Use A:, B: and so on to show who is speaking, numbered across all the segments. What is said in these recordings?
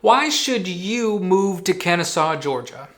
A: Why should you move to Kennesaw, Georgia?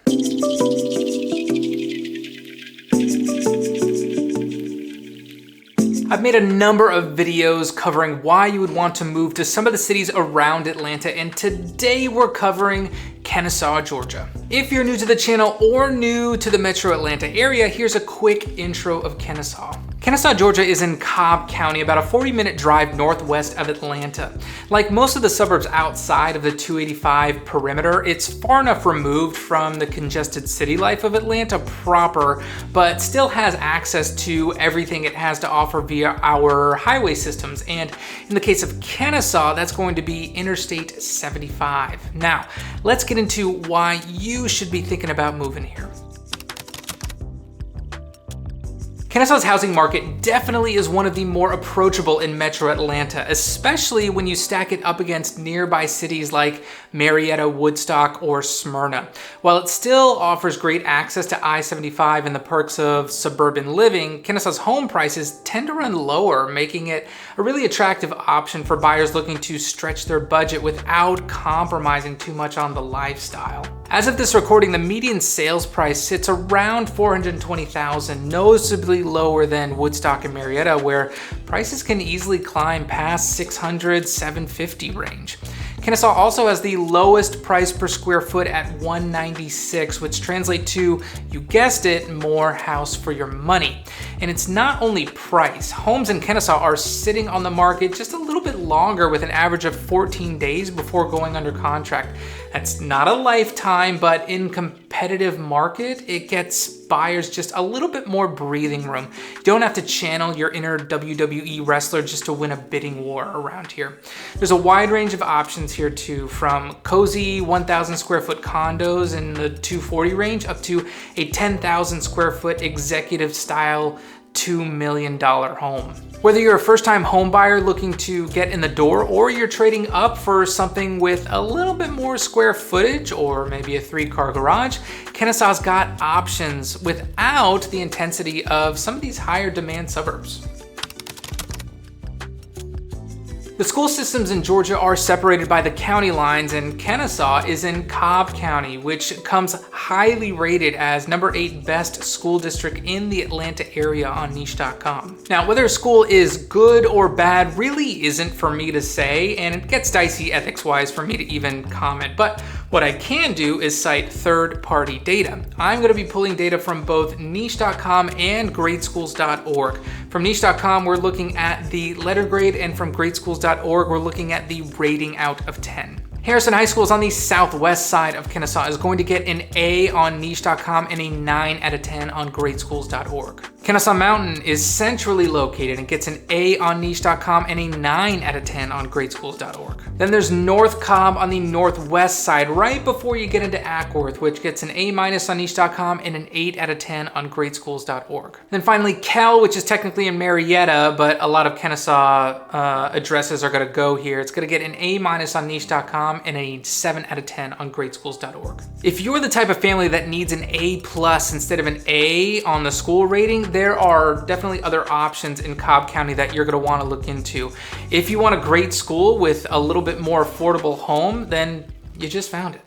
A: I've made a number of videos covering why you would want to move to some of the cities around Atlanta, and today we're covering Kennesaw, Georgia. If you're new to the channel or new to the metro Atlanta area, here's a quick intro of Kennesaw. Kennesaw, Georgia is in Cobb County, about a 40-minute drive northwest of Atlanta. Like most of the suburbs outside of the 285 perimeter, it's far enough removed from the congested city life of Atlanta proper, but still has access to everything it has to offer via our highway systems. And in the case of Kennesaw, that's going to be Interstate 75. Now, let's get into why you should be thinking about moving here. Kennesaw's housing market definitely is one of the more approachable in metro Atlanta, especially when you stack it up against nearby cities like Marietta, Woodstock, or Smyrna. While it still offers great access to I-75 and the perks of suburban living, Kennesaw's home prices tend to run lower, making it a really attractive option for buyers looking to stretch their budget without compromising too much on the lifestyle. As of this recording, the median sales price sits around $420,000, noticeably lower than Woodstock and Marietta, where prices can easily climb past $600, $750 range. Kennesaw also has the lowest price per square foot at $196, which translates to, you guessed it, more house for your money. And it's not only price. Homes in Kennesaw are sitting on the market just a little bit longer, with an average of 14 days before going under contract. That's not a lifetime, but in competitive market, it gets buyers just a little bit more breathing room. You don't have to channel your inner WWE wrestler just to win a bidding war around here. There's a wide range of options here too, from cozy 1,000 square foot condos in the 240 range up to a 10,000 square foot executive style $2 million home. Whether you're a first-time home buyer looking to get in the door, or you're trading up for something with a little bit more square footage or maybe a 3-car garage, Kennesaw's got options without the intensity of some of these higher demand suburbs. The school systems in Georgia are separated by the county lines, and Kennesaw is in Cobb County, which comes highly rated as number 8 best school district in the Atlanta area on niche.com. Now, whether a school is good or bad really isn't for me to say, and it gets dicey ethics-wise for me to even comment, but what I can do is cite third-party data. I'm going to be pulling data from both niche.com and greatschools.org. From niche.com, we're looking at the letter grade, and from greatschools.org, we're looking at the rating out of 10. Harrison High School is on the southwest side of Kennesaw, is going to get an A on niche.com and a 9 out of 10 on greatschools.org. Kennesaw Mountain is centrally located and gets an A on niche.com and a 9 out of 10 on greatschools.org. Then there's North Cobb on the northwest side, right before you get into Ackworth, which gets an A- on niche.com and an 8 out of 10 on greatschools.org. Then finally Kell, which is technically in Marietta, but a lot of Kennesaw addresses are going to go here. It's going to get an A- on niche.com and a 7 out of 10 on greatschools.org. If you're the type of family that needs an A+ instead of an A on the school rating, there are definitely other options in Cobb County that you're going to want to look into. If you want a great school with a little bit more affordable home, then you just found it.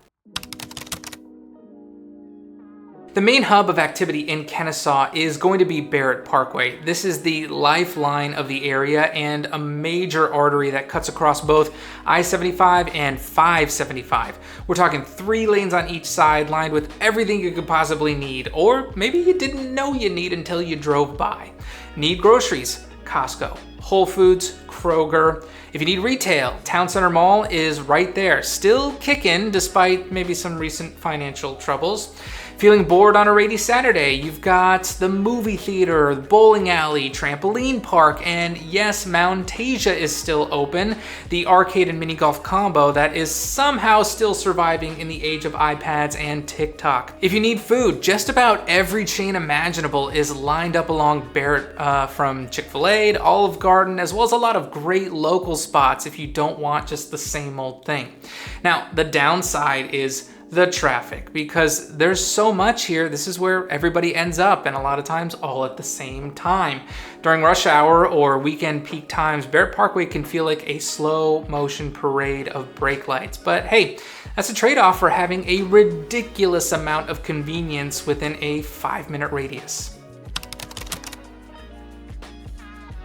A: The main hub of activity in Kennesaw is going to be Barrett Parkway. This is the lifeline of the area and a major artery that cuts across both I-75 and 575. We're talking 3 lanes on each side, lined with everything you could possibly need, or maybe you didn't know you need until you drove by. Need groceries? Costco. Whole Foods, Kroger. If you need retail, Town Center Mall is right there, still kicking despite maybe some recent financial troubles. Feeling bored on a rainy Saturday? You've got the movie theater, the bowling alley, trampoline park, and yes, Mountasia is still open, the arcade and mini golf combo that is somehow still surviving in the age of iPads and TikTok. If you need food, just about every chain imaginable is lined up along Barrett, from Chick-fil-A to Olive Garden, as well as a lot of great local spots if you don't want just the same old thing. Now, the downside is The traffic, because there's so much here. This is where everybody ends up, and a lot of times all at the same time. During rush hour or weekend peak times, Barrett Parkway can feel like a slow motion parade of brake lights. But hey, that's a trade-off for having a ridiculous amount of convenience within a 5-minute radius.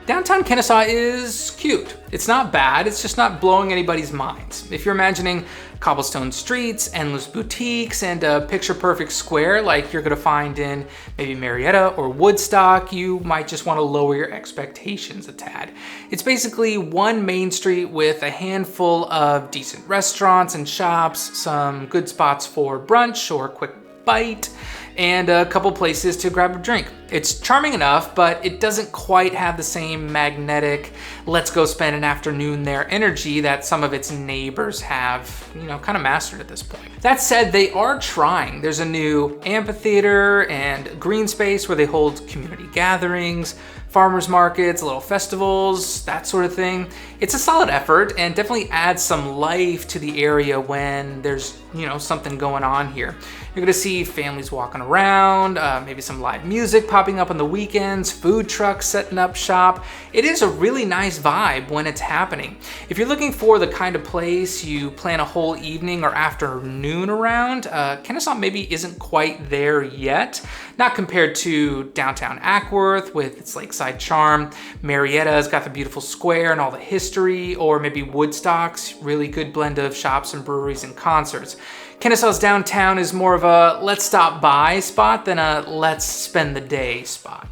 A: Downtown Kennesaw is cute. It's not bad, it's just not blowing anybody's minds. If you're imagining cobblestone streets, endless boutiques, and a picture-perfect square like you're gonna find in maybe Marietta or Woodstock, you might just wanna lower your expectations a tad. It's basically one main street with a handful of decent restaurants and shops, some good spots for brunch or a quick bite, and a couple places to grab a drink. It's charming enough, but it doesn't quite have the same magnetic, let's go spend an afternoon there energy that some of its neighbors have, kind of mastered at this point. That said, they are trying. There's a new amphitheater and green space where they hold community gatherings, farmers markets, little festivals, that sort of thing. It's a solid effort and definitely adds some life to the area when there's, something going on here. You're gonna see families walking around, maybe some live music popping up on the weekends, food trucks setting up shop. It is a really nice vibe when it's happening. If you're looking for the kind of place you plan a whole evening or afternoon around, Kennesaw maybe isn't quite there yet. Not compared to downtown Ackworth with its lakeside charm. Marietta's got the beautiful square and all the history, or maybe Woodstock's really good blend of shops and breweries and concerts. Kennesaw's downtown is more of a let's stop by spot than a let's spend the day spot.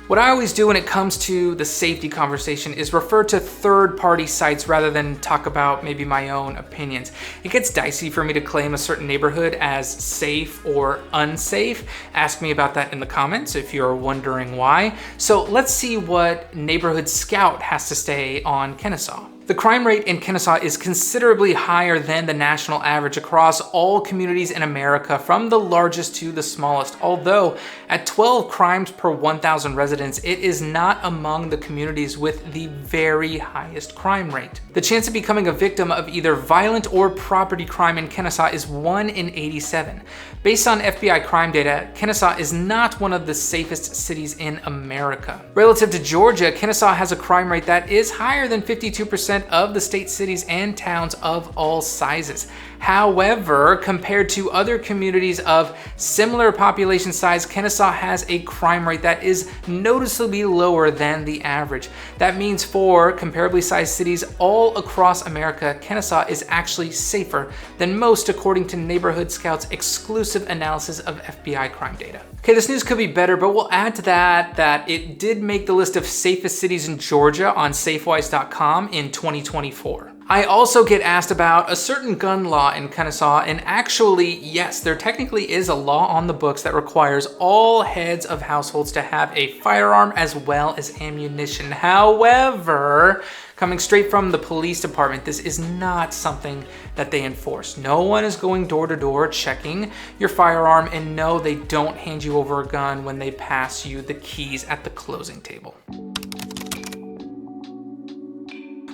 A: What I always do when it comes to the safety conversation is refer to third-party sites rather than talk about maybe my own opinions. It gets dicey for me to claim a certain neighborhood as safe or unsafe. Ask me about that in the comments if you're wondering why. So let's see what Neighborhood Scout has to say on Kennesaw. The crime rate in Kennesaw is considerably higher than the national average across all communities in America, from the largest to the smallest. Although at 12 crimes per 1,000 residents, it is not among the communities with the very highest crime rate. The chance of becoming a victim of either violent or property crime in Kennesaw is 1 in 87. Based on FBI crime data, Kennesaw is not one of the safest cities in America. Relative to Georgia, Kennesaw has a crime rate that is higher than 52% of the state cities and towns of all sizes. However, compared to other communities of similar population size, Kennesaw has a crime rate that is noticeably lower than the average. That means for comparably sized cities all across America, Kennesaw is actually safer than most, according to Neighborhood Scout's exclusive analysis of FBI crime data. Okay, this news could be better, but we'll add to that it did make the list of safest cities in Georgia on safewise.com in 2024. I also get asked about a certain gun law in Kennesaw, and actually, yes, there technically is a law on the books that requires all heads of households to have a firearm as well as ammunition. However, coming straight from the police department, this is not something that they enforce. No one is going door to door checking your firearm, and no, they don't hand you over a gun when they pass you the keys at the closing table.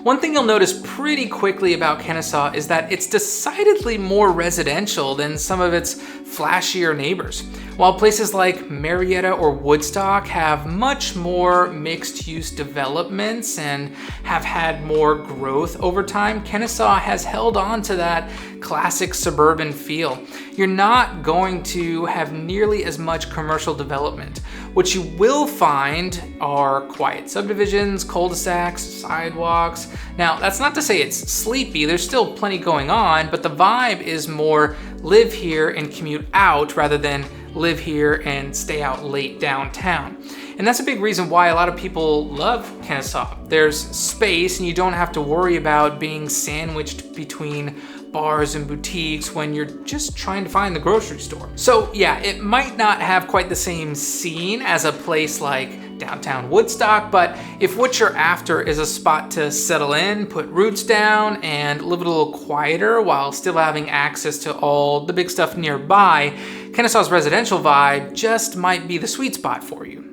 A: One thing you'll notice pretty quickly about Kennesaw is that it's decidedly more residential than some of its flashier neighbors. While places like Marietta or Woodstock have much more mixed-use developments and have had more growth over time, Kennesaw has held on to that classic suburban feel. You're not going to have nearly as much commercial development. What you will find are quiet subdivisions, cul-de-sacs, sidewalks. Now, that's not to say it's sleepy. There's still plenty going on, but the vibe is more live here and commute out rather than live here and stay out late downtown. And that's a big reason why a lot of people love Kennesaw. There's space and you don't have to worry about being sandwiched between bars and boutiques when you're just trying to find the grocery store. So yeah, it might not have quite the same scene as a place like downtown Woodstock, but if what you're after is a spot to settle in, put roots down, and live a little quieter while still having access to all the big stuff nearby, Kennesaw's residential vibe just might be the sweet spot for you.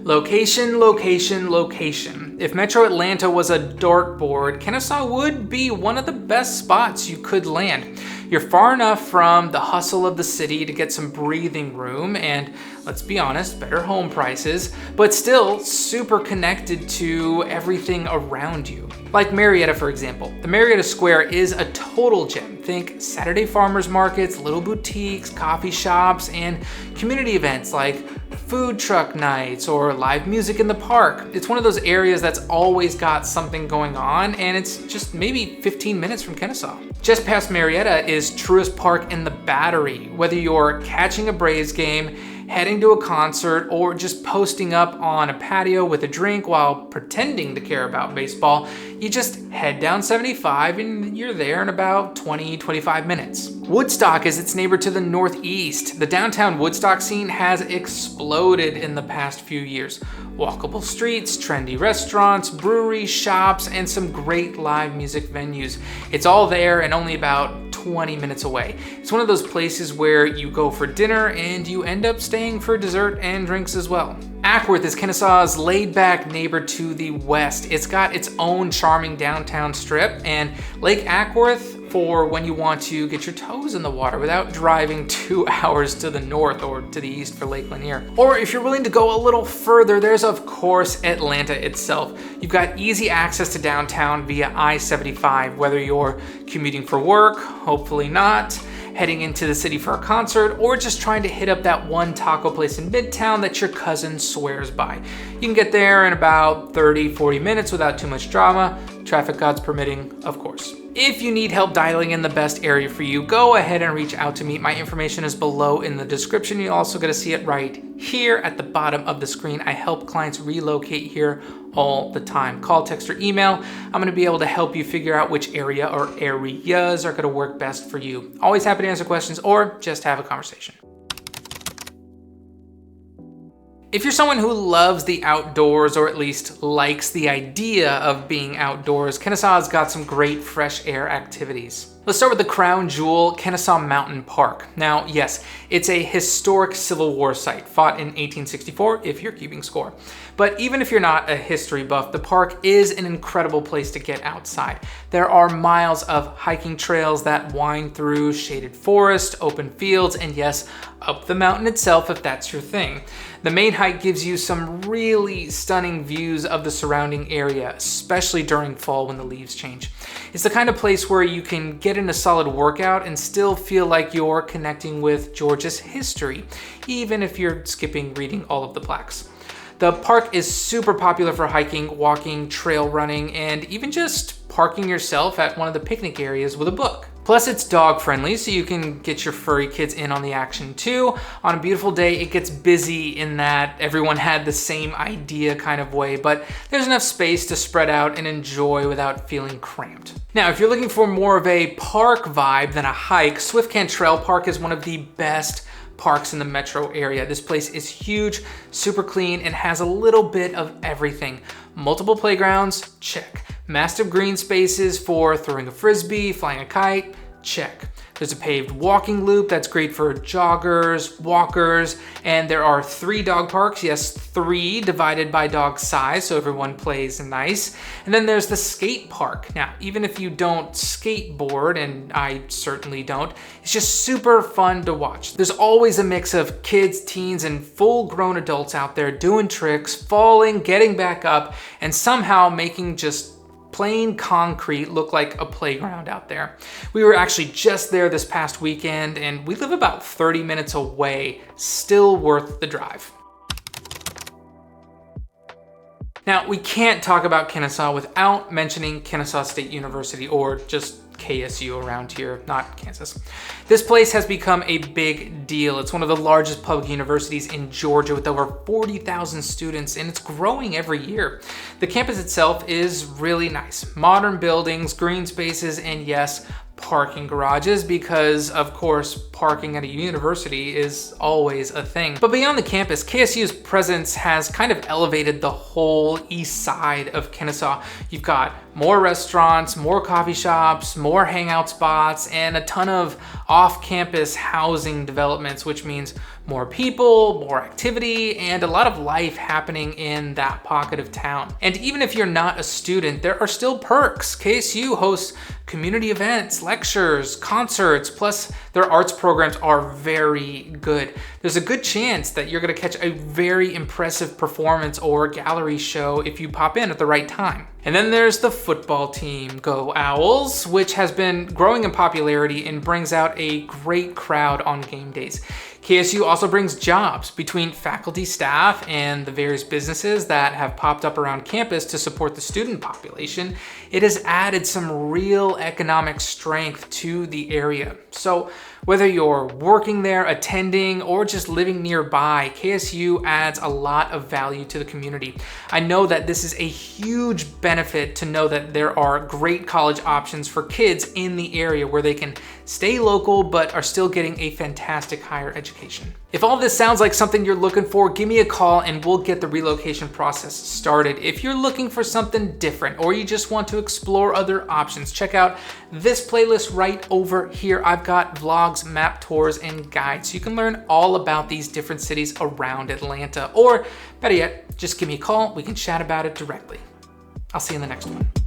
A: Location, location, location. If Metro Atlanta was a dartboard, Kennesaw would be one of the best spots you could land. You're far enough from the hustle of the city to get some breathing room and, let's be honest, better home prices, but still super connected to everything around you. Like Marietta, for example. The Marietta Square is a total gem. Think Saturday farmers markets, little boutiques, coffee shops, and community events like food truck nights or live music in the park. It's one of those areas that's always got something going on, and it's just maybe 15 minutes from Kennesaw. Just past Marietta is Truist Park and the Battery. Whether you're catching a Braves game, heading to a concert, or just posting up on a patio with a drink while pretending to care about baseball, you just head down 75 and you're there in about 20-25 minutes. Woodstock is its neighbor to the northeast. The downtown Woodstock scene has exploded in the past few years. Walkable streets, trendy restaurants, breweries, shops, and some great live music venues. It's all there and only about 20 minutes away. It's one of those places where you go for dinner and you end up staying for dessert and drinks as well. Ackworth is Kennesaw's laid-back neighbor to the west. It's got its own charming downtown strip, and Lake Ackworth for when you want to get your toes in the water without driving 2 hours to the north or to the east for Lake Lanier. Or if you're willing to go a little further, there's of course Atlanta itself. You've got easy access to downtown via I-75, whether you're commuting for work, hopefully not, heading into the city for a concert, or just trying to hit up that one taco place in Midtown that your cousin swears by. You can get there in about 30-40 minutes without too much drama, traffic gods permitting, of course. If you need help dialing in the best area for you, go ahead and reach out to me. My information is below in the description. You're also going to see it right here at the bottom of the screen. I help clients relocate here all the time. Call, text, or email. I'm going to be able to help you figure out which area or areas are going to work best for you. Always happy to answer questions or just have a conversation. If you're someone who loves the outdoors, or at least likes the idea of being outdoors, Kennesaw's got some great fresh air activities. Let's start with the crown jewel, Kennesaw Mountain Park. Now, yes, it's a historic Civil War site, fought in 1864, if you're keeping score. But even if you're not a history buff, the park is an incredible place to get outside. There are miles of hiking trails that wind through shaded forest, open fields, and yes, up the mountain itself if that's your thing. The main hike gives you some really stunning views of the surrounding area, especially during fall when the leaves change. It's the kind of place where you can get in a solid workout and still feel like you're connecting with Georgia's history, even if you're skipping reading all of the plaques. The park is super popular for hiking, walking, trail running, and even just parking yourself at one of the picnic areas with a book. Plus it's dog friendly, so you can get your furry kids in on the action too. On a beautiful day, it gets busy in that everyone had the same idea kind of way, but there's enough space to spread out and enjoy without feeling cramped. Now, if you're looking for more of a park vibe than a hike, Swift Cantrell Park is one of the best parks in the metro area. This place is huge, super clean, and has a little bit of everything. Multiple playgrounds, check. Massive green spaces for throwing a frisbee, flying a kite, check. There's a paved walking loop that's great for joggers, walkers, and there are 3 dog parks. Yes, 3 divided by dog size, so everyone plays nice. And then there's the skate park. Now, even if you don't skateboard, and I certainly don't, it's just super fun to watch. There's always a mix of kids, teens, and full-grown adults out there doing tricks, falling, getting back up, and somehow making just plain concrete look like a playground out there. We were actually just there this past weekend, and we live about 30 minutes away, still worth the drive. Now, we can't talk about Kennesaw without mentioning Kennesaw State University, or just KSU around here, not Kansas. This place has become a big deal. It's one of the largest public universities in Georgia with over 40,000 students, and it's growing every year. The campus itself is really nice. Modern buildings, green spaces, and yes, parking garages, because of course parking at a university is always a thing. But beyond the campus, KSU's presence has kind of elevated the whole east side of Kennesaw. You've got more restaurants, more coffee shops, more hangout spots, and a ton of off-campus housing developments, which means more people, more activity, and a lot of life happening in that pocket of town. And even if you're not a student, there are still perks. KSU hosts community events, lectures, concerts, plus their arts programs are very good. There's a good chance that you're gonna catch a very impressive performance or gallery show if you pop in at the right time. And then there's the football team, Go Owls, which has been growing in popularity and brings out a great crowd on game days. KSU also brings jobs between faculty, staff, and the various businesses that have popped up around campus to support the student population. It has added some real economic strength to the area. So whether you're working there, attending, or just living nearby, KSU adds a lot of value to the community. I know that this is a huge benefit to know that there are great college options for kids in the area where they can stay local but are still getting a fantastic higher education. If all this sounds like something you're looking for, give me a call and we'll get the relocation process started. If you're looking for something different or you just want to explore other options, check out this playlist right over here. I've got vlogs, map tours, and guides so you can learn all about these different cities around Atlanta. Or better yet, just give me a call. We can chat about it directly. I'll see you in the next one.